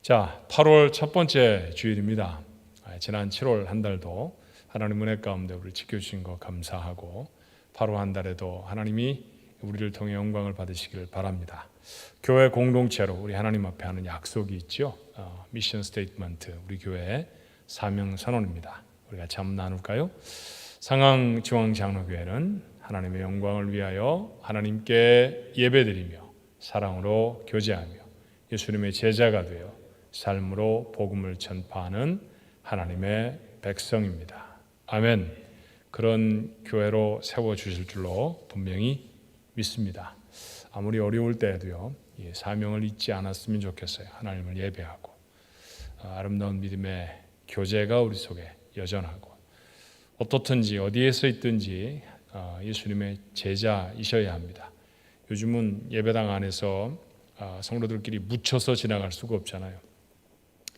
자, 8월 첫 번째 주일입니다. 지난 7월 한 달도 하나님 은혜 가운데 우리를 지켜주신 거 감사하고 8월 한 달에도 하나님이 우리를 통해 영광을 받으시길 바랍니다. 교회 공동체로 우리 하나님 앞에 하는 약속이 있죠. 미션 스테이트먼트, 우리 교회의 사명 선언입니다. 우리가 같이 한번 나눌까요? 상황중앙장로교회는 하나님의 영광을 위하여 하나님께 예배드리며 사랑으로 교제하며 예수님의 제자가 되어 삶으로 복음을 전파하는 하나님의 백성입니다. 아멘. 그런 교회로 세워주실 줄로 분명히 믿습니다. 아무리 어려울 때에도요, 이 사명을 잊지 않았으면 좋겠어요. 하나님을 예배하고 아름다운 믿음의 교제가 우리 속에 여전하고 어떻든지 어디에서 있든지 예수님의 제자이셔야 합니다. 요즘은 예배당 안에서 성도들끼리 묻혀서 지나갈 수가 없잖아요.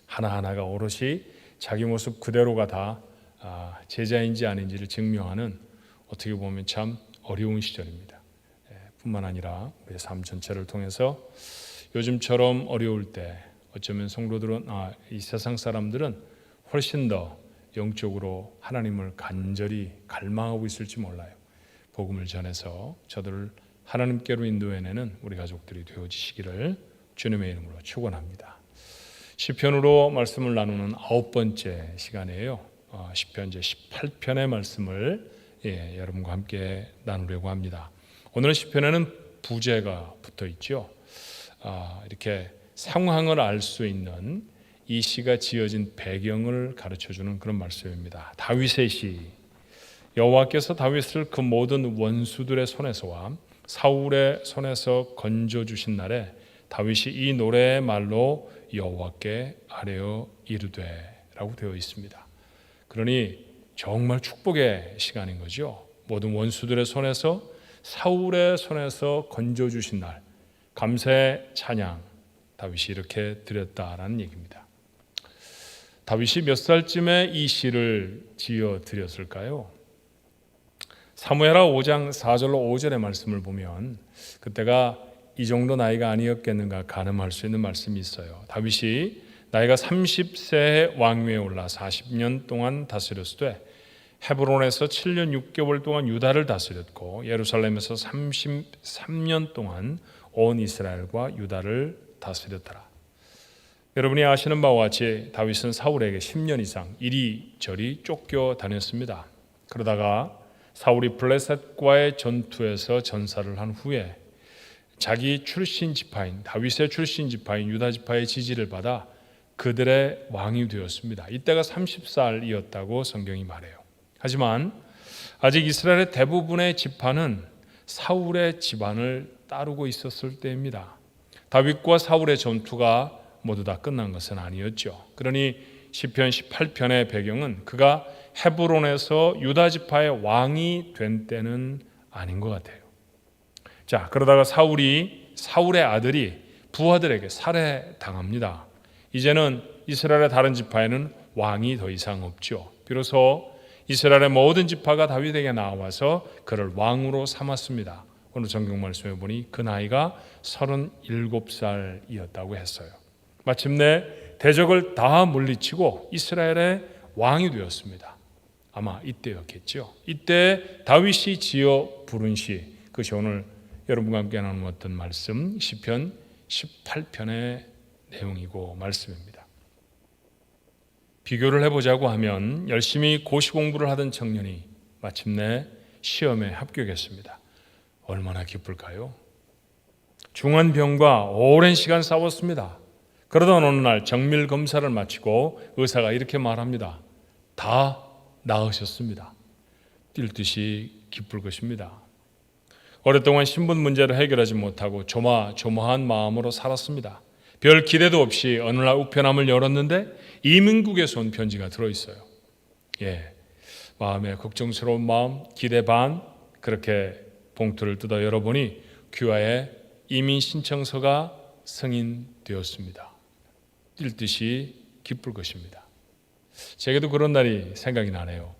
하나하나가 오롯이 자기 모습 그대로가 다 제자인지 아닌지를 증명하는 어떻게 보면 참 어려운 시절입니다. 뿐만 아니라 우리의 삶 전체를 통해서 요즘처럼 어려울 때 어쩌면 성도들은 이 세상 사람들은 훨씬 더 영적으로 하나님을 간절히 갈망하고 있을지 몰라요. 복음을 전해서 저들을 하나님께로 인도해내는 우리 가족들이 되어지시기를 주님의 이름으로 축원합니다. 시편으로 말씀을 나누는 9번째 시간이에요. 시편 제 18편의 말씀을 여러분과 함께 나누려고 합니다. 오늘 시편에는 부제가 붙어 있죠. 이렇게 상황을 알 수 있는 이 시가 지어진 배경을 가르쳐주는 그런 말씀입니다. 다윗의 시, 여호와께서 다윗을 그 모든 원수들의 손에서와 사울의 손에서 건져주신 날에 다윗이 이 노래의 말로 여호와께 아뢰어 이르되 라고 되어 있습니다. 그러니 정말 축복의 시간인 거죠. 모든 원수들의 손에서 사울의 손에서 건져주신 날, 감사의 찬양 다윗이 이렇게 드렸다라는 얘기입니다. 다윗이 몇 살쯤에 이 시를 지어 드렸을까요? 사무엘하 5장 4절로 5절의 말씀을 보면 그때가 이 정도 나이가 아니었겠는가 가늠할 수 있는 말씀이 있어요. 다윗이 나이가 30세에 왕위에 올라 40년 동안 다스렸으되 헤브론에서 7년 6개월 동안 유다를 다스렸고 예루살렘에서 33년 동안 온 이스라엘과 유다를 다스렸더라. 여러분이 아시는 바와 같이 다윗은 사울에게 10년 이상 이리저리 쫓겨다녔습니다. 그러다가 사울이 블레셋과의 전투에서 전사를 한 후에 자기 출신 지파인 다윗의 출신 지파인 유다 지파의 지지를 받아 그들의 왕이 되었습니다. 이때가 30살이었다고 성경이 말해요. 하지만 아직 이스라엘의 대부분의 지파는 사울의 집안을 따르고 있었을 때입니다. 다윗과 사울의 전투가 모두 다 끝난 것은 아니었죠. 그러니 시편 18편의 배경은 그가 헤브론에서 유다 지파의 왕이 된 때는 아닌 것 같아요. 자, 그러다가 사울의 아들이 부하들에게 살해당합니다. 이제는 이스라엘의 다른 지파에는 왕이 더 이상 없죠. 비로소 이스라엘의 모든 지파가 다윗에게 나와서 그를 왕으로 삼았습니다. 오늘 성경 말씀에 보니 그 나이가 37살이었다고 했어요. 마침내 대적을 다 물리치고 이스라엘의 왕이 되었습니다. 아마 이때였겠죠. 이때 다윗이 지어 부른 시, 그것이 오늘 여러분과 함께 나누었던 말씀 시편 18편의 내용이고 말씀입니다. 비교를 해보자고 하면 열심히 고시 공부를 하던 청년이 마침내 시험에 합격했습니다. 얼마나 기쁠까요? 중환병과 오랜 시간 싸웠습니다. 그러던 어느 날 정밀 검사를 마치고 의사가 이렇게 말합니다. 다 나으셨습니다. 뛸 듯이 기쁠 것입니다. 오랫동안 신분 문제를 해결하지 못하고 조마조마한 마음으로 살았습니다. 별 기대도 없이 어느 날 우편함을 열었는데 이민국에서 온 편지가 들어있어요. 마음에 걱정스러운 마음, 기대 반, 그렇게 봉투를 뜯어 열어보니 귀하의 이민 신청서가 승인되었습니다. 뛸 듯이 기쁠 것입니다. 제게도 그런 날이 생각이 나네요.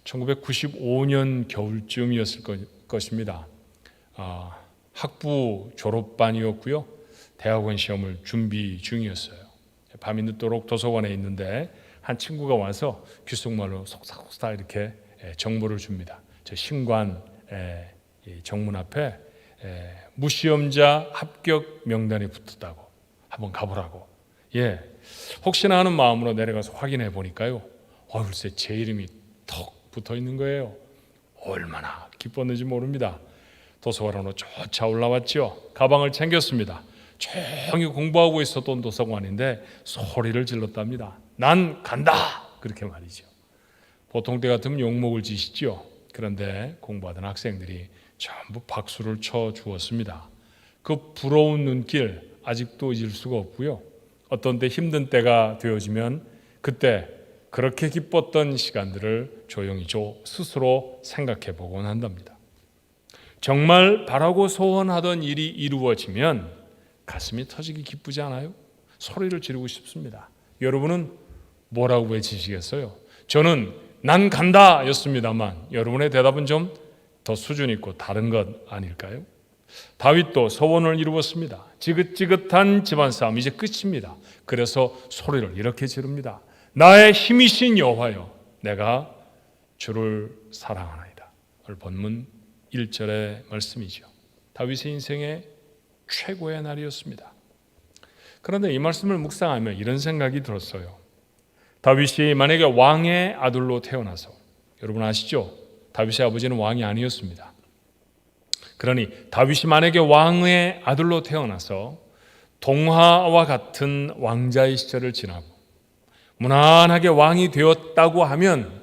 1995년 겨울쯤이었을 것입니다. 학부 졸업반이었고요. 대학원 시험을 준비 중이었어요. 밤이 늦도록 도서관에 있는데 한 친구가 와서 귓속말로 속삭속삭 이렇게 정보를 줍니다. 저 신관 정문 앞에 무시험자 합격 명단이 붙었다고, 한번 가보라고. 혹시나 하는 마음으로 내려가서 확인해 보니까요, 글쎄 제 이름이 턱 붙어 있는 거예요. 얼마나 기뻤는지 모릅니다. 도서관으로 쫓아 올라왔죠. 가방을 챙겼습니다. 조용히 공부하고 있었던 도서관인데 소리를 질렀답니다. 난 간다! 그렇게 말이죠. 보통 때 같으면 욕먹을 짓이죠. 그런데 공부하던 학생들이 전부 박수를 쳐 주었습니다. 그 부러운 눈길 아직도 잊을 수가 없고요. 어떤 때 힘든 때가 되어지면 그때 그렇게 기뻤던 시간들을 조용히 스스로 생각해 보곤 한답니다. 정말 바라고 소원하던 일이 이루어지면 가슴이 터지기 기쁘지 않아요? 소리를 지르고 싶습니다. 여러분은 뭐라고 외치시겠어요? 저는 난 간다 였습니다만 여러분의 대답은 좀 더 수준 있고 다른 것 아닐까요? 다윗도 소원을 이루었습니다. 지긋지긋한 집안 싸움 이제 끝입니다. 그래서 소리를 이렇게 지릅니다. 나의 힘이신 여호와여, 내가 주를 사랑하나이다. 오늘 본문 1절의 말씀이죠. 다윗의 인생의 최고의 날이었습니다. 그런데 이 말씀을 묵상하며 이런 생각이 들었어요. 다윗이 만약에 왕의 아들로 태어나서, 여러분 아시죠? 다윗의 아버지는 왕이 아니었습니다. 그러니 다윗이 만약에 왕의 아들로 태어나서 동화와 같은 왕자의 시절을 지나고 무난하게 왕이 되었다고 하면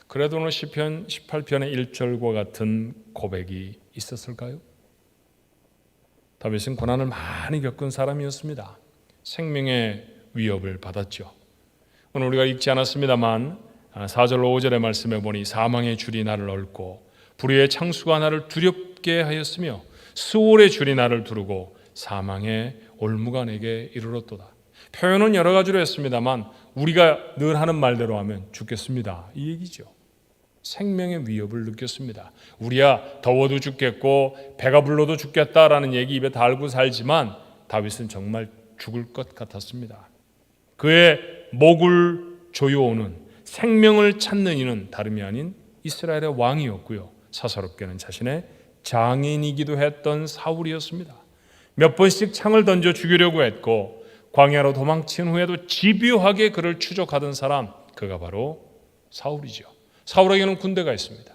그래도 오늘 시편 18편의 1절과 같은 고백이 있었을까요? 다윗은 고난을 많이 겪은 사람이었습니다. 생명의 위협을 받았죠. 오늘 우리가 읽지 않았습니다만 4절로 5절의 말씀에 보니 사망의 줄이 나를 얽고 불의의 창수가 나를 두렵게 하였으며 수월의 줄이 나를 두르고 사망의 올무가 내게 이르렀도다. 표현은 여러 가지로 했습니다만 우리가 늘 하는 말대로 하면 죽겠습니다, 이 얘기죠. 생명의 위협을 느꼈습니다. 우리야 더워도 죽겠고 배가 불러도 죽겠다라는 얘기 입에 달고 살지만 다윗은 정말 죽을 것 같았습니다. 그의 목을 조여오는 생명을 찾는 이는 다름이 아닌 이스라엘의 왕이었고요, 사사롭게는 자신의 장인이기도 했던 사울이었습니다. 몇 번씩 창을 던져 죽이려고 했고 광야로 도망친 후에도 집요하게 그를 추적하던 사람, 그가 바로 사울이죠. 사울에게는 군대가 있습니다.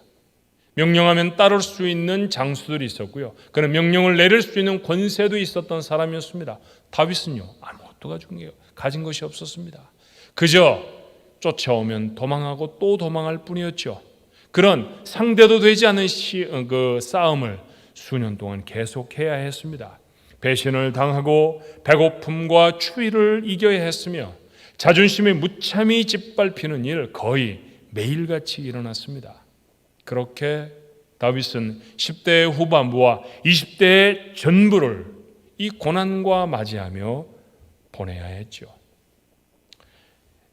명령하면 따를 수 있는 장수들이 있었고요, 그는 명령을 내릴 수 있는 권세도 있었던 사람이었습니다. 다윗은요, 아무것도 가진 것이 없었습니다. 그저 쫓아오면 도망하고 또 도망할 뿐이었죠. 그런 상대도 되지 않은 그 싸움을 수년 동안 계속해야 했습니다. 배신을 당하고 배고픔과 추위를 이겨야 했으며 자존심이 무참히 짓밟히는 일 거의 매일같이 일어났습니다. 그렇게 다윗은 10대의 후반부와 20대의 전부를 이 고난과 맞이하며 보내야 했죠.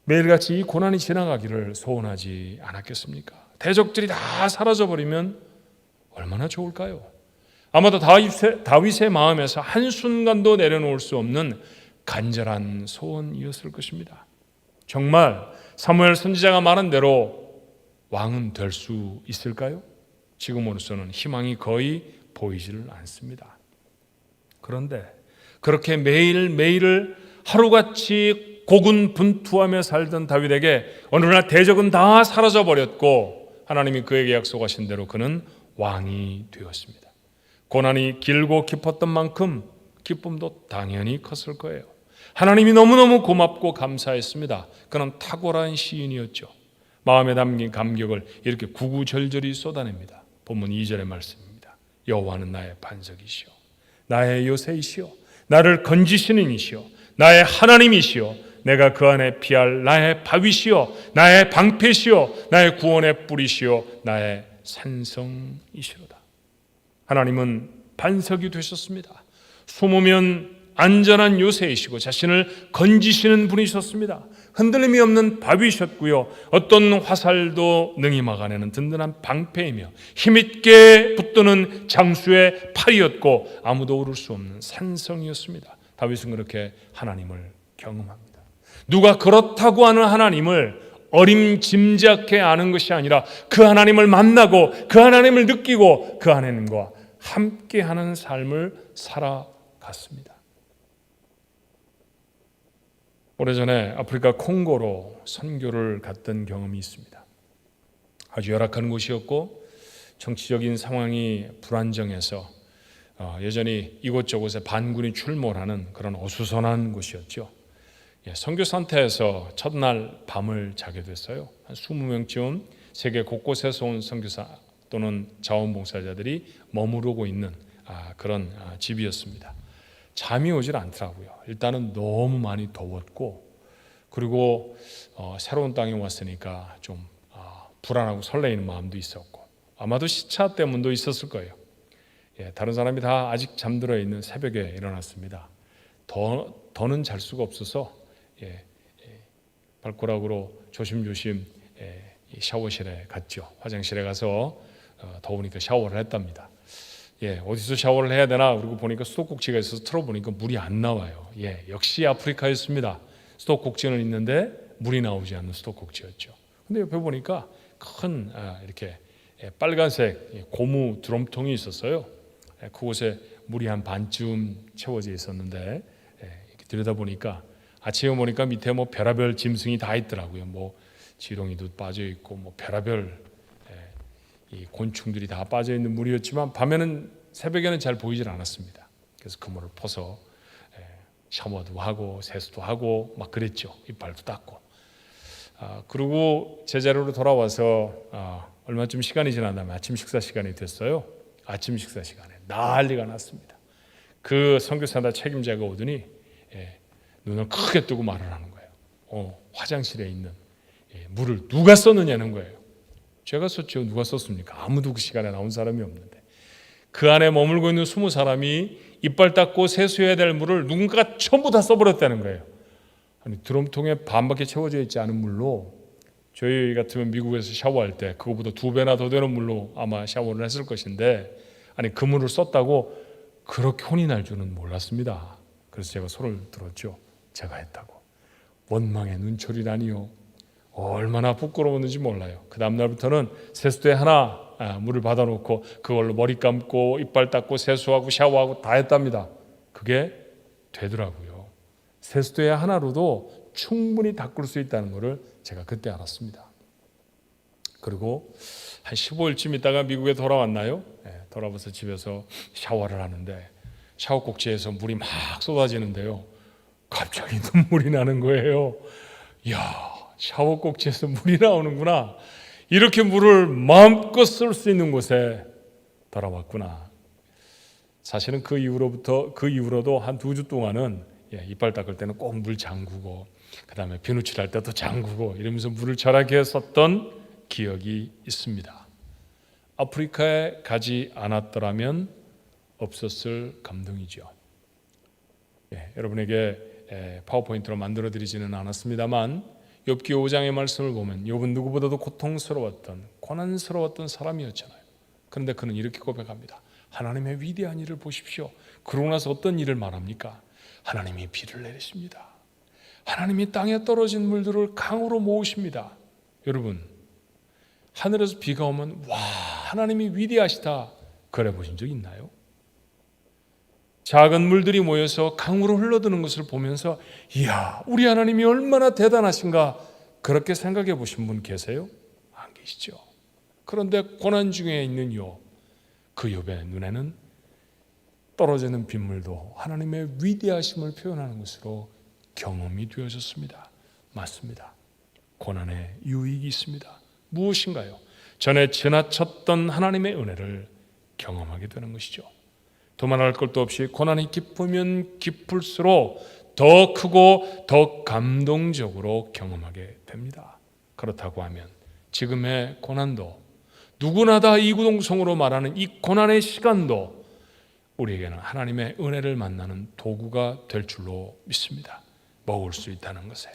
매일같이 이 고난이 지나가기를 소원하지 않았겠습니까? 대적들이 다 사라져버리면 얼마나 좋을까요? 아마도 다윗의 마음에서 한순간도 내려놓을 수 없는 간절한 소원이었을 것입니다. 정말 사무엘 선지자가 말한 대로 왕은 될 수 있을까요? 지금으로서는 희망이 거의 보이지를 않습니다. 그런데 그렇게 매일매일을 하루같이 고군분투하며 살던 다윗에게 어느 날 대적은 다 사라져버렸고 하나님이 그에게 약속하신 대로 그는 왕이 되었습니다. 고난이 길고 깊었던 만큼 기쁨도 당연히 컸을 거예요. 하나님이 너무너무 고맙고 감사했습니다. 그는 탁월한 시인이었죠. 마음에 담긴 감격을 이렇게 구구절절히 쏟아냅니다. 본문 2절의 말씀입니다. 여호와는 나의 반석이시오, 나의 요새이시오, 나를 건지시는 이시오, 나의 하나님이시오, 내가 그 안에 피할 나의 바위시오, 나의 방패시오, 나의 구원의 뿌리시오, 나의 산성이시로다. 하나님은 반석이 되셨습니다. 숨으면 안전한 요새이시고 자신을 건지시는 분이셨습니다. 흔들림이 없는 바위셨고요, 어떤 화살도 능히 막아내는 든든한 방패이며 힘있게 붙드는 장수의 팔이었고 아무도 오를 수 없는 산성이었습니다. 다윗은 그렇게 하나님을 경험합니다. 누가 그렇다고 하는 하나님을 어림짐작해 아는 것이 아니라 그 하나님을 만나고 그 하나님을 느끼고 그 하나님과 함께하는 삶을 살아갔습니다. 오래전에 아프리카 콩고로 선교를 갔던 경험이 있습니다. 아주 열악한 곳이었고 정치적인 상황이 불안정해서 여전히 이곳저곳에 반군이 출몰하는 그런 어수선한 곳이었죠. 선교 산터에서 첫날 밤을 자게 됐어요. 한 20명쯤 세계 곳곳에서 온 선교사 또는 자원봉사자들이 머무르고 있는 그런 집이었습니다. 잠이 오질 않더라고요. 일단은 너무 많이 더웠고, 그리고 새로운 땅에 왔으니까 좀 불안하고 설레이는 마음도 있었고, 아마도 시차 때문도 있었을 거예요. 다른 사람이 다 아직 잠들어 있는 새벽에 일어났습니다. 더는 잘 수가 없어서 발가락으로 조심조심 샤워실에 갔죠. 화장실에 가서 더우니까 샤워를 했답니다. 어디서 샤워를 해야 되나 그러고 보니까 수도꼭지가 있어서 틀어보니까 물이 안 나와요. 역시 아프리카였습니다. 수도꼭지는 있는데 물이 나오지 않는 수도꼭지였죠. 근데 옆에 보니까 큰 이렇게 빨간색 고무 드럼통이 있었어요. 그곳에 물이 한 반쯤 채워져 있었는데 이렇게 들여다보니까 아침에 보니까 밑에 뭐 별의별 짐승이 다 있더라고요. 뭐 지렁이도 빠져 있고 뭐 별의별 이 곤충들이 다 빠져 있는 물이었지만 밤에는 새벽에는 잘 보이질 않았습니다. 그래서 그 물을 퍼서 샤워도 하고 세수도 하고 막 그랬죠. 이빨도 닦고. 그리고 제자리로 돌아와서 얼마쯤 시간이 지난 다음에 아침 식사 시간이 됐어요. 아침 식사 시간에 난리가 났습니다. 그 선교사나 책임자가 오더니 눈을 크게 뜨고 말을 하는 거예요. 화장실에 있는 물을 누가 썼느냐는 거예요. 제가 썼죠. 누가 썼습니까? 아무도 그 시간에 나온 사람이 없는데 그 안에 머물고 있는 20사람이 이빨 닦고 세수해야 될 물을 누군가가 전부 다 써버렸다는 거예요. 아니, 드럼통에 반밖에 채워져 있지 않은 물로, 저희 같으면 미국에서 샤워할 때 그거보다 2배나 더 되는 물로 아마 샤워를 했을 것인데, 아니 그 물을 썼다고 그렇게 혼이 날 줄은 몰랐습니다. 그래서 제가 손을 들었죠. 제가 했다고. 원망의 눈초리라니요. 얼마나 부끄러웠는지 몰라요. 그 다음 날부터는 세수대에 하나 물을 받아놓고 그걸로 머리 감고 이빨 닦고 세수하고 샤워하고 다 했답니다. 그게 되더라고요. 세수대 하나로도 충분히 닦을 수 있다는 것을 제가 그때 알았습니다. 그리고 한 15일쯤 있다가 미국에 돌아왔나요? 돌아와서 집에서 샤워를 하는데 샤워 꼭지에서 물이 막 쏟아지는데요. 갑자기 눈물이 나는 거예요. 이야, 샤워 꼭지에서 물이 나오는구나. 이렇게 물을 마음껏 쓸 수 있는 곳에 돌아왔구나. 사실은 그 이후로도 한 2주 동안은 이빨 닦을 때는 꼭 물 잠그고 그다음에 비누칠할 때도 잠그고 이러면서 물을 절약해 썼던 기억이 있습니다. 아프리카에 가지 않았더라면 없었을 감동이죠. 여러분에게 파워포인트로 만들어 드리지는 않았습니다만 욥기 5장의 말씀을 보면 욥은 누구보다도 고통스러웠던 고난스러웠던 사람이었잖아요. 그런데 그는 이렇게 고백합니다. 하나님의 위대한 일을 보십시오. 그러고 나서 어떤 일을 말합니까? 하나님이 비를 내리십니다. 하나님이 땅에 떨어진 물들을 강으로 모으십니다. 여러분, 하늘에서 비가 오면 와, 하나님이 위대하시다 그래 보신 적 있나요? 작은 물들이 모여서 강으로 흘러드는 것을 보면서 이야, 우리 하나님이 얼마나 대단하신가 그렇게 생각해 보신 분 계세요? 안 계시죠. 그런데 고난 중에 있는 욥, 그 욥의 눈에는 떨어지는 빗물도 하나님의 위대하심을 표현하는 것으로 경험이 되어졌습니다. 맞습니다. 고난에 유익이 있습니다. 무엇인가요? 전에 지나쳤던 하나님의 은혜를 경험하게 되는 것이죠. 도만할 것도 없이 고난이 깊으면 깊을수록 더 크고 더 감동적으로 경험하게 됩니다. 그렇다고 하면 지금의 고난도, 누구나 다 이구동성으로 말하는 이 고난의 시간도 우리에게는 하나님의 은혜를 만나는 도구가 될 줄로 믿습니다. 먹을 수 있다는 것에,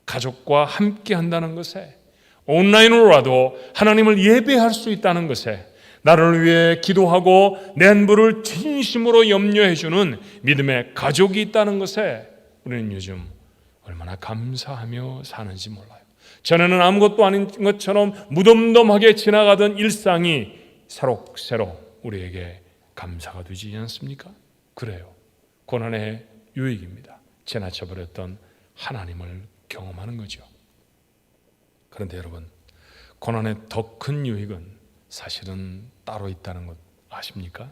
가족과 함께 한다는 것에, 온라인으로라도 하나님을 예배할 수 있다는 것에, 나를 위해 기도하고 내 안부를 진심으로 염려해 주는 믿음의 가족이 있다는 것에 우리는 요즘 얼마나 감사하며 사는지 몰라요. 전에는 아무것도 아닌 것처럼 무덤덤하게 지나가던 일상이 새록새록 우리에게 감사가 되지 않습니까? 그래요. 고난의 유익입니다. 지나쳐버렸던 하나님을 경험하는 거죠. 그런데 여러분, 고난의 더 큰 유익은 사실은 따로 있다는 것 아십니까?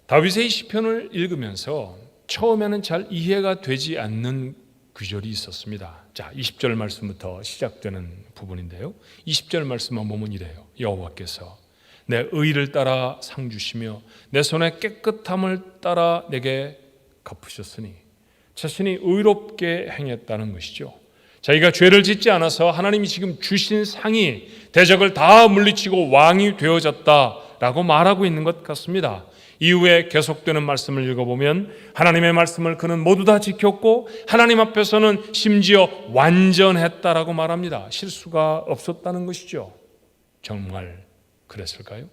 다윗의 시편을 읽으면서 처음에는 잘 이해가 되지 않는 구절이 있었습니다. 자, 20절 말씀부터 시작되는 부분인데요. 20절 말씀만 보면 이래요. 여호와께서 내 의를 따라 상 주시며 내 손의 깨끗함을 따라 내게 갚으셨으니, 자신이 의롭게 행했다는 것이죠. 자기가 죄를 짓지 않아서 하나님이 지금 주신 상이 대적을 다 물리치고 왕이 되어졌다라고 말하고 있는 것 같습니다. 이후에 계속되는 말씀을 읽어보면 하나님의 말씀을 그는 모두 다 지켰고 하나님 앞에서는 심지어 완전했다라고 말합니다. 실수가 없었다는 것이죠. 정말 그랬을까요?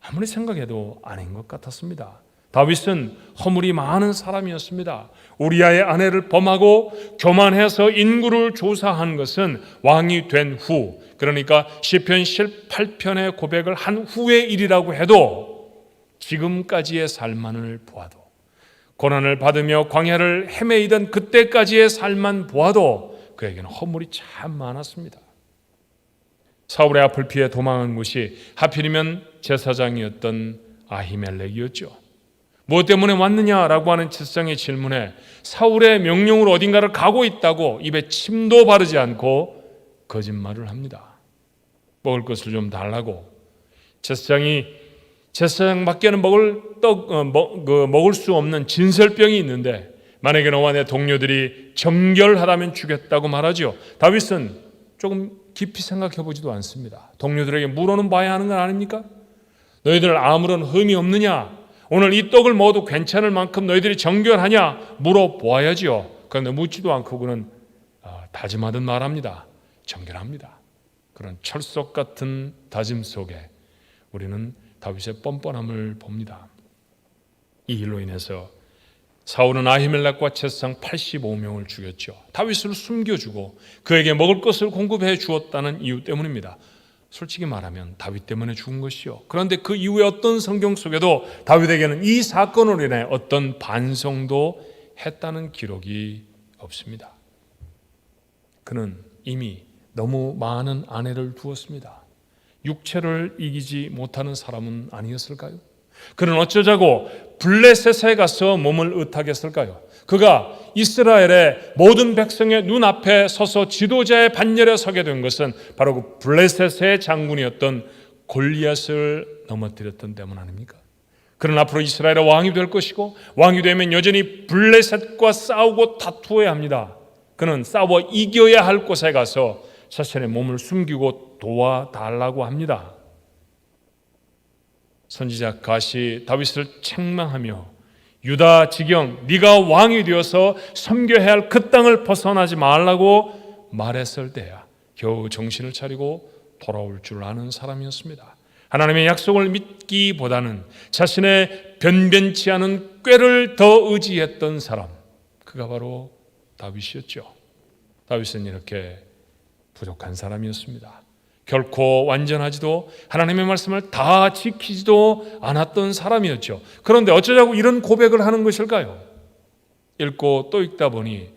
아무리 생각해도 아닌 것 같았습니다. 다윗은 허물이 많은 사람이었습니다. 우리아의 아내를 범하고 교만해서 인구를 조사한 것은 왕이 된 후, 그러니까 시편 8편의 고백을 한 후의 일이라고 해도 지금까지의 삶만을 보아도, 고난을 받으며 광야를 헤매이던 그때까지의 삶만 보아도 그에게는 허물이 참 많았습니다. 사울의 앞을 피해 도망한 곳이 하필이면 제사장이었던 아히멜렉이었죠. 무엇 때문에 왔느냐라고 하는 제사장의 질문에 사울의 명령으로 어딘가를 가고 있다고 입에 침도 바르지 않고 거짓말을 합니다. 먹을 것을 좀 달라고. 제사장밖에는 먹을 수 없는 진설병이 있는데 만약에 너와 내 동료들이 정결하다면 주겠다고 말하죠. 다윗은 조금 깊이 생각해 보지도 않습니다. 동료들에게 물어는 봐야 하는 건 아닙니까? 너희들 아무런 흠이 없느냐? 오늘 이 떡을 먹어도 괜찮을 만큼 너희들이 정결하냐? 물어보아야지요. 그런데 묻지도 않고 그는 다짐하듯 말합니다. 정결합니다. 그런 철석 같은 다짐 속에 우리는 다윗의 뻔뻔함을 봅니다. 이 일로 인해서 사울은 아히멜렉과 제사장 85명을 죽였죠. 다윗을 숨겨주고 그에게 먹을 것을 공급해 주었다는 이유 때문입니다. 솔직히 말하면 다윗 때문에 죽은 것이요. 그런데 그 이후에 어떤 성경 속에도 다윗에게는 이 사건으로 인해 어떤 반성도 했다는 기록이 없습니다. 그는 이미 너무 많은 아내를 두었습니다. 육체를 이기지 못하는 사람은 아니었을까요? 그는 어쩌자고 블레셋에 가서 몸을 의탁했을까요? 그가 이스라엘의 모든 백성의 눈앞에 서서 지도자의 반열에 서게 된 것은 바로 그 블레셋의 장군이었던 골리앗을 넘어뜨렸던 때문 아닙니까? 그는 앞으로 이스라엘의 왕이 될 것이고 왕이 되면 여전히 블레셋과 싸우고 다투어야 합니다. 그는 싸워 이겨야 할 곳에 가서 자신의 몸을 숨기고 도와달라고 합니다. 선지자 갓이 다윗을 책망하며 유다 지경 네가 왕이 되어서 섬겨야 할 그 땅을 벗어나지 말라고 말했을 때야 겨우 정신을 차리고 돌아올 줄 아는 사람이었습니다. 하나님의 약속을 믿기보다는 자신의 변변치 않은 꾀를 더 의지했던 사람, 그가 바로 다윗이었죠. 다윗은 이렇게 부족한 사람이었습니다. 결코 완전하지도 하나님의 말씀을 다 지키지도 않았던 사람이었죠. 그런데 어쩌자고 이런 고백을 하는 것일까요? 읽고 또 읽다 보니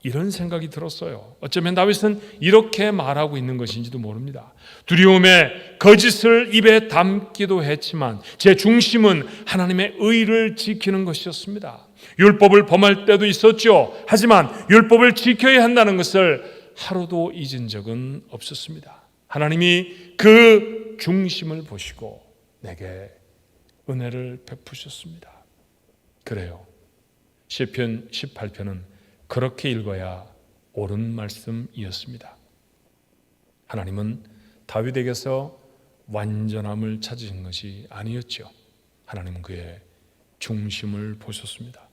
이런 생각이 들었어요. 어쩌면 다윗은 이렇게 말하고 있는 것인지도 모릅니다. 두려움에 거짓을 입에 담기도 했지만 제 중심은 하나님의 의를 지키는 것이었습니다. 율법을 범할 때도 있었죠. 하지만 율법을 지켜야 한다는 것을 하루도 잊은 적은 없었습니다. 하나님이 그 중심을 보시고 내게 은혜를 베푸셨습니다. 그래요. 시편 18편은 그렇게 읽어야 옳은 말씀이었습니다. 하나님은 다윗에게서 완전함을 찾으신 것이 아니었죠. 하나님은 그의 중심을 보셨습니다.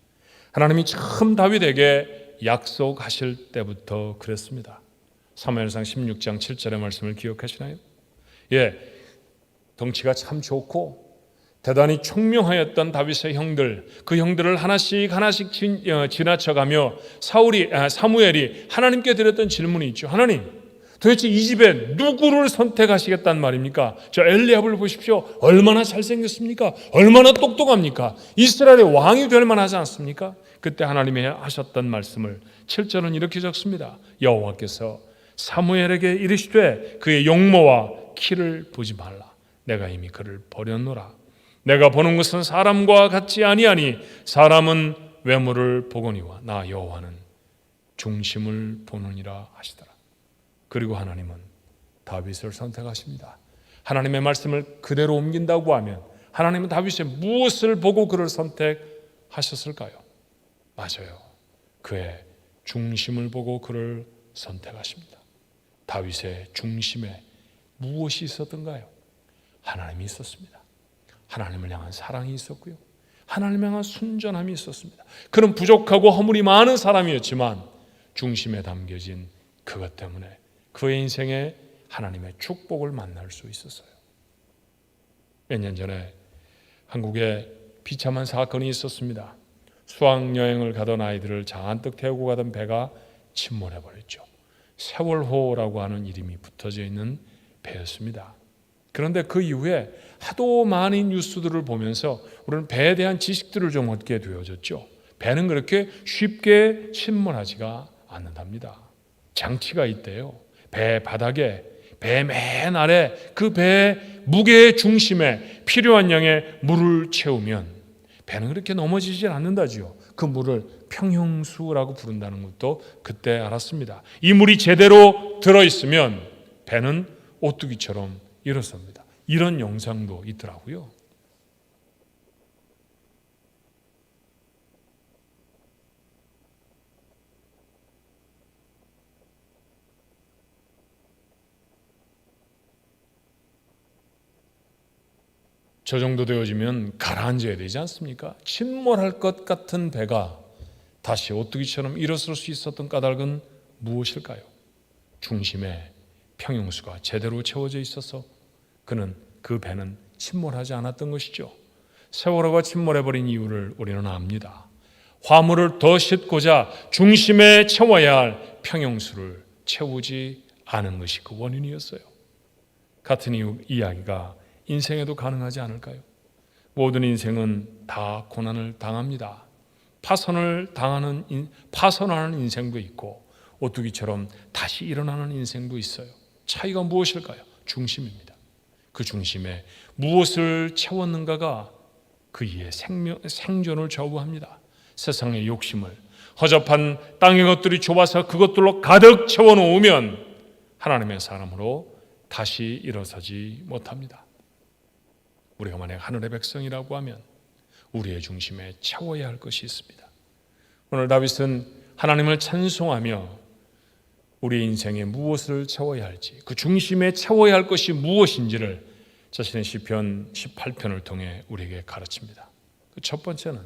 하나님이 처음 다윗에게 약속하실 때부터 그랬습니다. 사무엘상 16장 7절의 말씀을 기억하시나요? 덩치가 참 좋고 대단히 총명하였던 다윗의 형들, 그 형들을 하나씩 지나쳐가며 사무엘이 하나님께 드렸던 질문이 있죠. 하나님, 도대체 이 집에 누구를 선택하시겠다는 말입니까? 저 엘리압을 보십시오. 얼마나 잘생겼습니까? 얼마나 똑똑합니까? 이스라엘의 왕이 될 만하지 않습니까? 그때 하나님이 하셨던 말씀을 7절은 이렇게 적습니다. 여호와께서 사무엘에게 이르시되 그의 용모와 키를 보지 말라. 내가 이미 그를 버렸노라. 내가 보는 것은 사람과 같지 아니하니 사람은 외모를 보거니와 나 여호와는 중심을 보느니라 하시더라. 그리고 하나님은 다윗을 선택하십니다. 하나님의 말씀을 그대로 옮긴다고 하면 하나님은 다윗의 무엇을 보고 그를 선택하셨을까요? 맞아요. 그의 중심을 보고 그를 선택하십니다. 다윗의 중심에 무엇이 있었던가요? 하나님이 있었습니다. 하나님을 향한 사랑이 있었고요. 하나님을 향한 순전함이 있었습니다. 그는 부족하고 허물이 많은 사람이었지만 중심에 담겨진 그것 때문에 그의 인생에 하나님의 축복을 만날 수 있었어요. 몇 년 전에 한국에 비참한 사건이 있었습니다. 수학여행을 가던 아이들을 잔뜩 태우고 가던 배가 침몰해버렸죠. 세월호라고 하는 이름이 붙어져 있는 배였습니다. 그런데 그 이후에 하도 많은 뉴스들을 보면서 우리는 배에 대한 지식들을 좀 얻게 되어졌죠. 배는 그렇게 쉽게 침몰하지가 않는답니다. 장치가 있대요. 배 바닥에, 배 맨 아래 그 배의 무게의 중심에 필요한 양의 물을 채우면 배는 그렇게 넘어지질 않는다지요. 그 물을 평형수라고 부른다는 것도 그때 알았습니다. 이 물이 제대로 들어있으면 배는 오뚜기처럼 일어섭니다. 이런 영상도 있더라고요. 저 정도 되어지면 가라앉아야 되지 않습니까? 침몰할 것 같은 배가 다시 오뚜기처럼 일어설 수 있었던 까닭은 무엇일까요? 중심에 평형수가 제대로 채워져 있어서 그 배는 침몰하지 않았던 것이죠. 세월호가 침몰해버린 이유를 우리는 압니다. 화물을 더 싣고자 중심에 채워야 할 평형수를 채우지 않은 것이 그 원인이었어요. 같은 이야기가 인생에도 가능하지 않을까요? 모든 인생은 다 고난을 당합니다. 파선하는 인생도 있고 오뚜기처럼 다시 일어나는 인생도 있어요. 차이가 무엇일까요? 중심입니다. 그 중심에 무엇을 채웠는가가 그 이의 생존을 좌우합니다. 세상의 욕심을, 허접한 땅의 것들이 좁아서 그것들로 가득 채워놓으면 하나님의 사람으로 다시 일어서지 못합니다. 우리가 만약 하늘의 백성이라고 하면 우리의 중심에 채워야 할 것이 있습니다. 오늘 다윗은 하나님을 찬송하며 우리 인생에 무엇을 채워야 할지, 그 중심에 채워야 할 것이 무엇인지를 자신의 시편 18편을 통해 우리에게 가르칩니다. 그 첫 번째는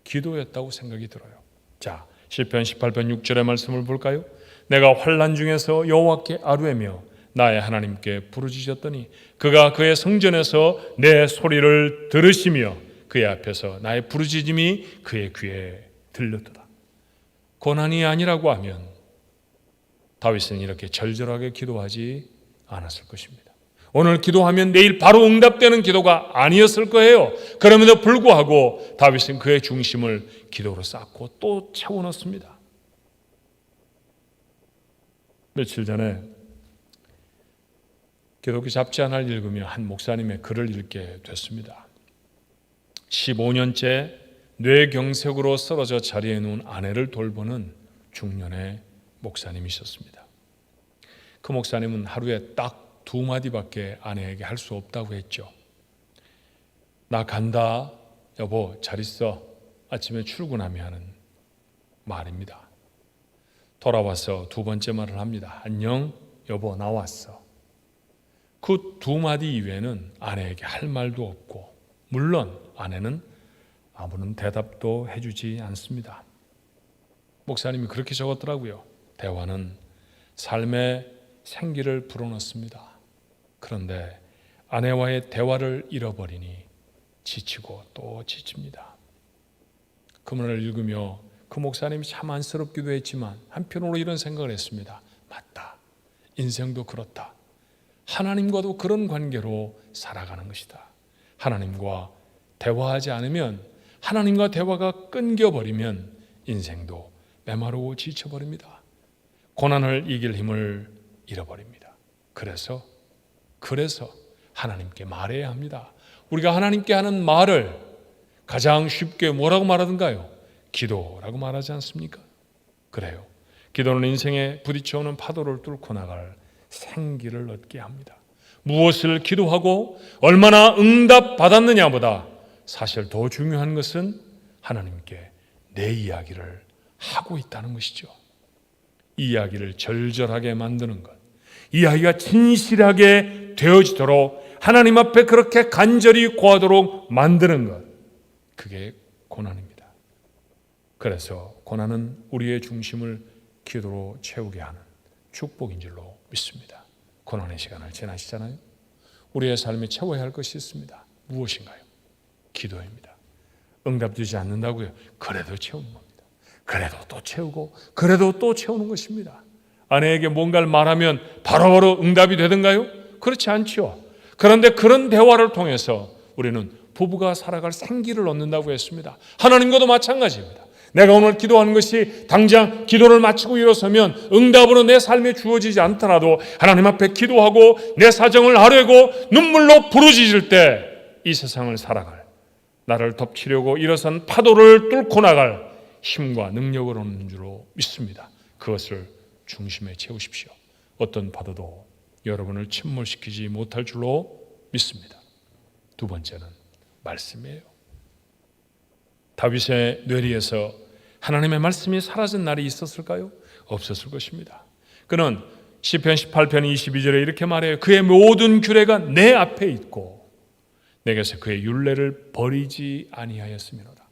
기도였다고 생각이 들어요. 자, 시편 18편 6절의 말씀을 볼까요? 내가 환난 중에서 여호와께 아뢰며 나의 하나님께 부르짖었더니 그가 그의 성전에서 내 소리를 들으시며 그의 앞에서 나의 부르짖음이 그의 귀에 들렸도다. 고난이 아니라고 하면 다윗은 이렇게 절절하게 기도하지 않았을 것입니다. 오늘 기도하면 내일 바로 응답되는 기도가 아니었을 거예요. 그럼에도 불구하고 다윗은 그의 중심을 기도로 쌓고 또 채워넣습니다. 며칠 전에 기독교 잡지 하나를 읽으며 한 목사님의 글을 읽게 됐습니다. 15년째 뇌경색으로 쓰러져 자리에 누운 아내를 돌보는 중년의 목사님이셨습니다. 그 목사님은 하루에 딱 2마디밖에 아내에게 할 수 없다고 했죠. 나 간다. 여보 잘 있어. 아침에 출근하며 하는 말입니다. 돌아와서 두 번째 말을 합니다. 안녕 여보 나 왔어. 그 2마디 이외에는 아내에게 할 말도 없고 물론 아내는 아무런 대답도 해주지 않습니다. 목사님이 그렇게 적었더라고요. 대화는 삶의 생기를 불어넣습니다. 그런데 아내와의 대화를 잃어버리니 지치고 또 지칩니다. 그 문을 읽으며 그 목사님이 참 안쓰럽기도 했지만 한편으로 이런 생각을 했습니다. 맞다. 인생도 그렇다. 하나님과도 그런 관계로 살아가는 것이다. 하나님과 대화하지 않으면, 하나님과 대화가 끊겨버리면 인생도 메마르고 지쳐버립니다. 고난을 이길 힘을 잃어버립니다. 그래서 하나님께 말해야 합니다. 우리가 하나님께 하는 말을 가장 쉽게 뭐라고 말하던가요? 기도라고 말하지 않습니까? 그래요. 기도는 인생에 부딪혀오는 파도를 뚫고 나갈 생기를 얻게 합니다. 무엇을 기도하고 얼마나 응답받았느냐보다 사실 더 중요한 것은 하나님께 내 이야기를 하고 있다는 것이죠. 이야기를 절절하게 만드는 것, 이야기가 진실하게 되어지도록 하나님 앞에 그렇게 간절히 구하도록 만드는 것, 그게 고난입니다. 그래서 고난은 우리의 중심을 기도로 채우게 하는 축복인 줄로 믿습니다. 고난의 시간을 지나시잖아요. 우리의 삶에 채워야 할 것이 있습니다. 무엇인가요? 기도입니다. 응답되지 않는다고요? 그래도 채우는 겁니다. 그래도 또 채우고 그래도 또 채우는 것입니다. 아내에게 뭔가를 말하면 바로바로 응답이 되던가요? 그렇지 않죠. 그런데 그런 대화를 통해서 우리는 부부가 살아갈 생기를 얻는다고 했습니다. 하나님과도 마찬가지입니다. 내가 오늘 기도하는 것이 당장 기도를 마치고 일어서면 응답으로 내 삶에 주어지지 않더라도 하나님 앞에 기도하고 내 사정을 아뢰고 눈물로 부르짖을 때 이 세상을 살아갈, 나를 덮치려고 일어선 파도를 뚫고 나갈 힘과 능력을 얻는 줄로 믿습니다. 그것을 중심에 채우십시오. 어떤 파도도 여러분을 침몰시키지 못할 줄로 믿습니다. 두 번째는 말씀이에요. 다윗의 뇌리에서 하나님의 말씀이 사라진 날이 있었을까요? 없었을 것입니다. 그는 시편 18편 22절에 이렇게 말해요. 그의 모든 규례가 내 앞에 있고 내게서 그의 율례를 버리지 아니하였음이로다.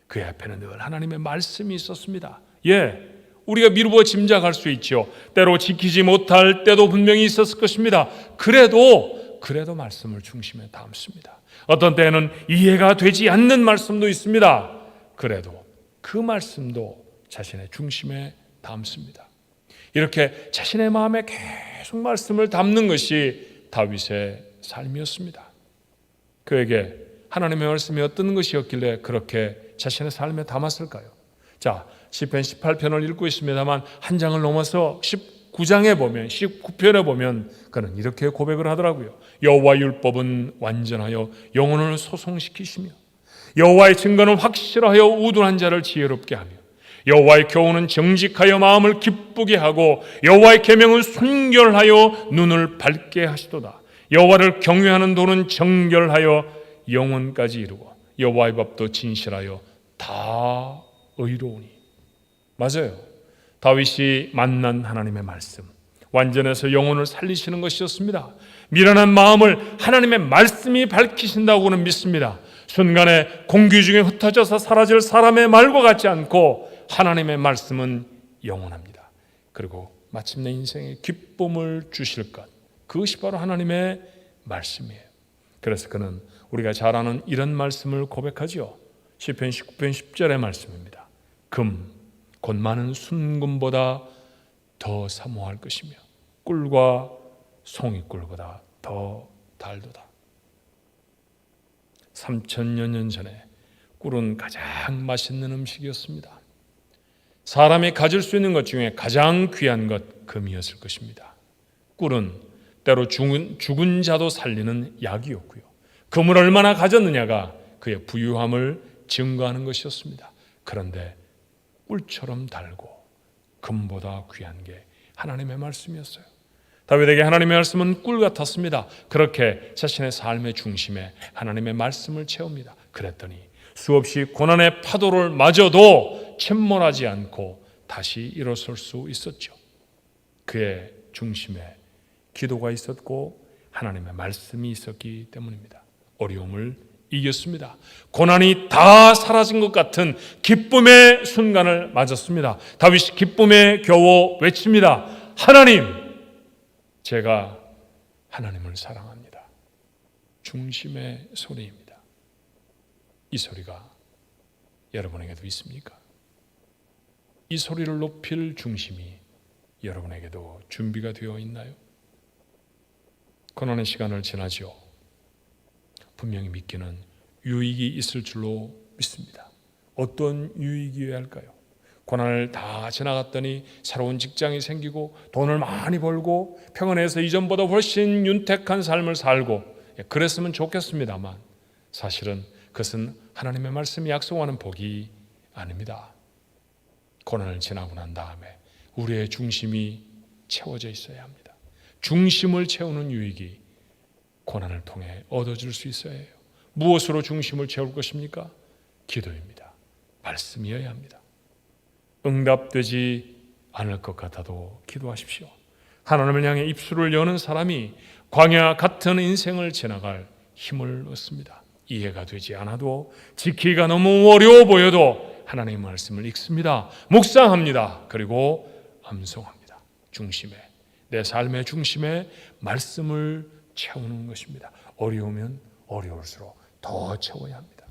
그의 앞에는 늘 하나님의 말씀이 있었습니다. 우리가 미루어 짐작할 수 있죠. 때로 지키지 못할 때도 분명히 있었을 것입니다. 그래도 말씀을 중심에 담습니다. 어떤 때는 이해가 되지 않는 말씀도 있습니다. 그래도 그 말씀도 자신의 중심에 담습니다. 이렇게 자신의 마음에 계속 말씀을 담는 것이 다윗의 삶이었습니다. 그에게 하나님의 말씀이 어떤 것이었길래 그렇게 자신의 삶에 담았을까요? 자, 시편 18편을 읽고 있습니다만 한 장을 넘어서 19장에 보면, 19편에 보면 그는 이렇게 고백을 하더라고요. 여호와 율법은 완전하여 영혼을 소송시키시며 여호와의 증거는 확실하여 우둔한 자를 지혜롭게 하며 여호와의 교훈은 정직하여 마음을 기쁘게 하고 여호와의 계명은 순결하여 눈을 밝게 하시도다. 여호와를 경외하는 도는 정결하여 영혼까지 이루고 여호와의 법도 진실하여 다 의로우니. 맞아요. 다윗이 만난 하나님의 말씀, 완전해서 영혼을 살리시는 것이었습니다. 미련한 마음을 하나님의 말씀이 밝히신다고는 믿습니다. 순간에 공기 중에 흩어져서 사라질 사람의 말과 같지 않고 하나님의 말씀은 영원합니다. 그리고 마침내 인생에 기쁨을 주실 것, 그것이 바로 하나님의 말씀이에요. 그래서 그는 우리가 잘 아는 이런 말씀을 고백하죠. 시편 19편 10절의 말씀입니다. 금, 곧 많은 순금보다 더 사모할 것이며 꿀과 송이꿀보다 더 달도다. 3000여 년 전에 꿀은 가장 맛있는 음식이었습니다. 사람이 가질 수 있는 것 중에 가장 귀한 것, 금이었을 것입니다. 꿀은 때로 죽은 자도 살리는 약이었고요. 금을 얼마나 가졌느냐가 그의 부유함을 증거하는 것이었습니다. 그런데 꿀처럼 달고 금보다 귀한 게 하나님의 말씀이었어요. 다윗에게 하나님의 말씀은 꿀 같았습니다. 그렇게 자신의 삶의 중심에 하나님의 말씀을 채웁니다. 그랬더니 수없이 고난의 파도를 맞아도 침몰하지 않고 다시 일어설 수 있었죠. 그의 중심에 기도가 있었고 하나님의 말씀이 있었기 때문입니다. 어려움을 이겼습니다. 고난이 다 사라진 것 같은 기쁨의 순간을 맞았습니다. 다윗이 기쁨에 겨워 외칩니다. 하나님, 제가 하나님을 사랑합니다. 중심의 소리입니다. 이 소리가 여러분에게도 있습니까? 이 소리를 높일 중심이 여러분에게도 준비가 되어 있나요? 고난의 시간을 지나죠. 분명히 믿기는 유익이 있을 줄로 믿습니다. 어떤 유익이어야 할까요? 고난을 다 지나갔더니 새로운 직장이 생기고 돈을 많이 벌고 평안해서 이전보다 훨씬 윤택한 삶을 살고 그랬으면 좋겠습니다만 사실은 그것은 하나님의 말씀이 약속하는 복이 아닙니다. 고난을 지나고 난 다음에 우리의 중심이 채워져 있어야 합니다. 중심을 채우는 유익이 고난을 통해 얻어질 수 있어야 해요. 무엇으로 중심을 채울 것입니까? 기도입니다. 말씀이어야 합니다. 응답되지 않을 것 같아도 기도하십시오. 하나님을 향해 입술을 여는 사람이 광야 같은 인생을 지나갈 힘을 얻습니다. 이해가 되지 않아도 지키기가 너무 어려워 보여도 하나님의 말씀을 읽습니다. 묵상합니다. 그리고 암송합니다. 중심에, 내 삶의 중심에 말씀을 채우는 것입니다. 어려우면 어려울수록 더 채워야 합니다.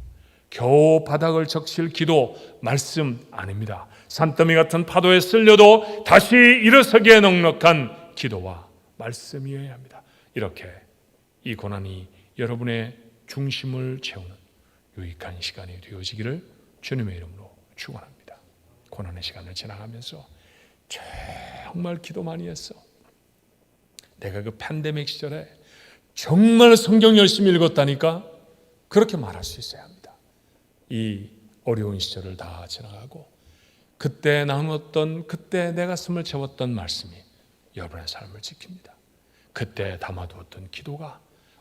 겨우 바닥을 적실 기도, 말씀 아닙니다. 산더미 같은 파도에 쓸려도 다시 일어서기에 넉넉한 기도와 말씀이어야 합니다. 이렇게 이 고난이 여러분의 중심을 채우는 유익한 시간이 되어지기를 주님의 이름으로 축원합니다. 고난의 시간을 지나가면서 정말 기도 많이 했어. 내가 그 팬데믹 시절에 정말 성경 열심히 읽었다니까 그렇게 말할 수 있어야 합니다. 이 어려운 시절을 다 지나가고 그때 나누었던, 그때 내 가슴을 채웠던 말씀이 여러분의 삶을 지킵니다. 그때 담아두었던 기도가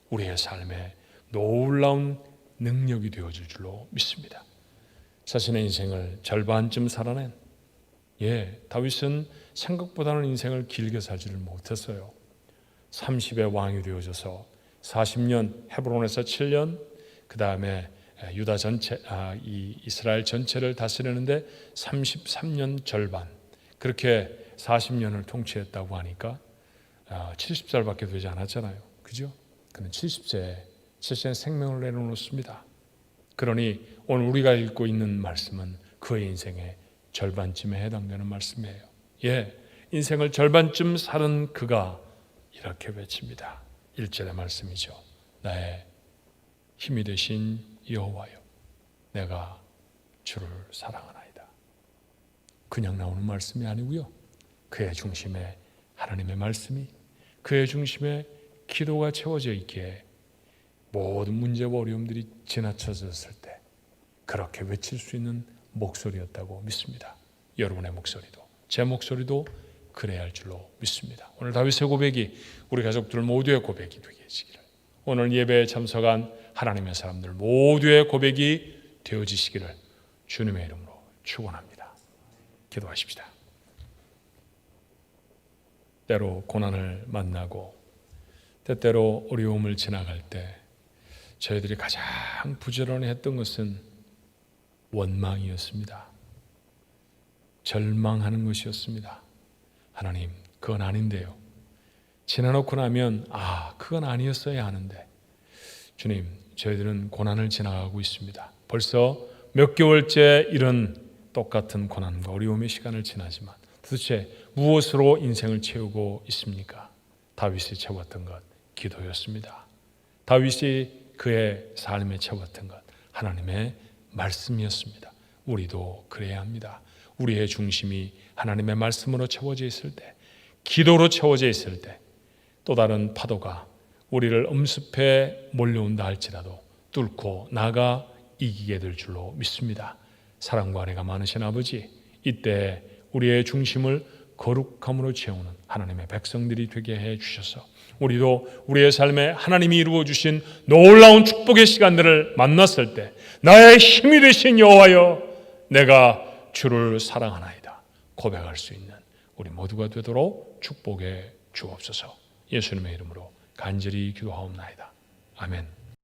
우리의 삶에 놀라운 능력이 되어질 줄로 믿습니다. 자신의 인생을 절반쯤 살아낸 다윗은 생각보다는 인생을 길게 살지를 못했어요. 30의 왕이 되어져서 40년, 헤브론에서 7년, 그 다음에 유다 전체, 이스라엘 전체를 다스리는데 33년 절반, 그렇게 40년을 통치했다고 하니까 70살밖에 되지 않았잖아요. 그죠? 그는 70세에 생명을 내려놓습니다. 그러니 오늘 우리가 읽고 있는 말씀은 그의 인생의 절반쯤에 해당되는 말씀이에요. 인생을 절반쯤 살은 그가 이렇게 외칩니다. 1절의 말씀이죠. 나의 힘이 되신 여호와여, 내가 주를 사랑하나이다. 그냥 나오는 말씀이 아니고요. 그의 중심에 하나님의 말씀이, 그의 중심에 기도가 채워져 있기에 모든 문제와 어려움들이 지나쳐졌을 때 그렇게 외칠 수 있는 목소리였다고 믿습니다. 여러분의 목소리도, 제 목소리도 그래야 할 줄로 믿습니다. 오늘 다윗의 고백이 우리 가족들 모두의 고백이 되시기를, 오늘 예배에 참석한 하나님의 사람들 모두의 고백이 되어지시기를 주님의 이름으로 축원합니다. 기도하십시다. 때로 고난을 만나고 때때로 어려움을 지나갈 때 저희들이 가장 부지런히 했던 것은 원망이었습니다. 절망하는 것이었습니다. 하나님, 그건 아닌데요. 지나놓고 나면 그건 아니었어야 하는데, 주님, 저희들은 고난을 지나가고 있습니다. 벌써 몇 개월째 이런 똑같은 고난과 어려움의 시간을 지나지만 도대체 무엇으로 인생을 채우고 있습니까? 다윗이 채웠던 것, 기도였습니다. 다윗이 그의 삶에 채웠던 것, 하나님의 말씀이었습니다. 우리도 그래야 합니다. 우리의 중심이 하나님의 말씀으로 채워져 있을 때, 기도로 채워져 있을 때, 또 다른 파도가 우리를 엄습해 몰려온다 할지라도 뚫고 나가 이기게 될 줄로 믿습니다. 사랑과 은혜가 많으신 아버지, 이때 우리의 중심을 거룩함으로 채우는 하나님의 백성들이 되게 해 주셔서 우리도 우리의 삶에 하나님이 이루어 주신 놀라운 축복의 시간들을 만났을 때 나의 힘이 되신 여호와여, 내가 주를 사랑하나이다 고백할 수 있는 우리 모두가 되도록 축복해 주옵소서. 예수님의 이름으로 간절히 기도하옵나이다. 아멘.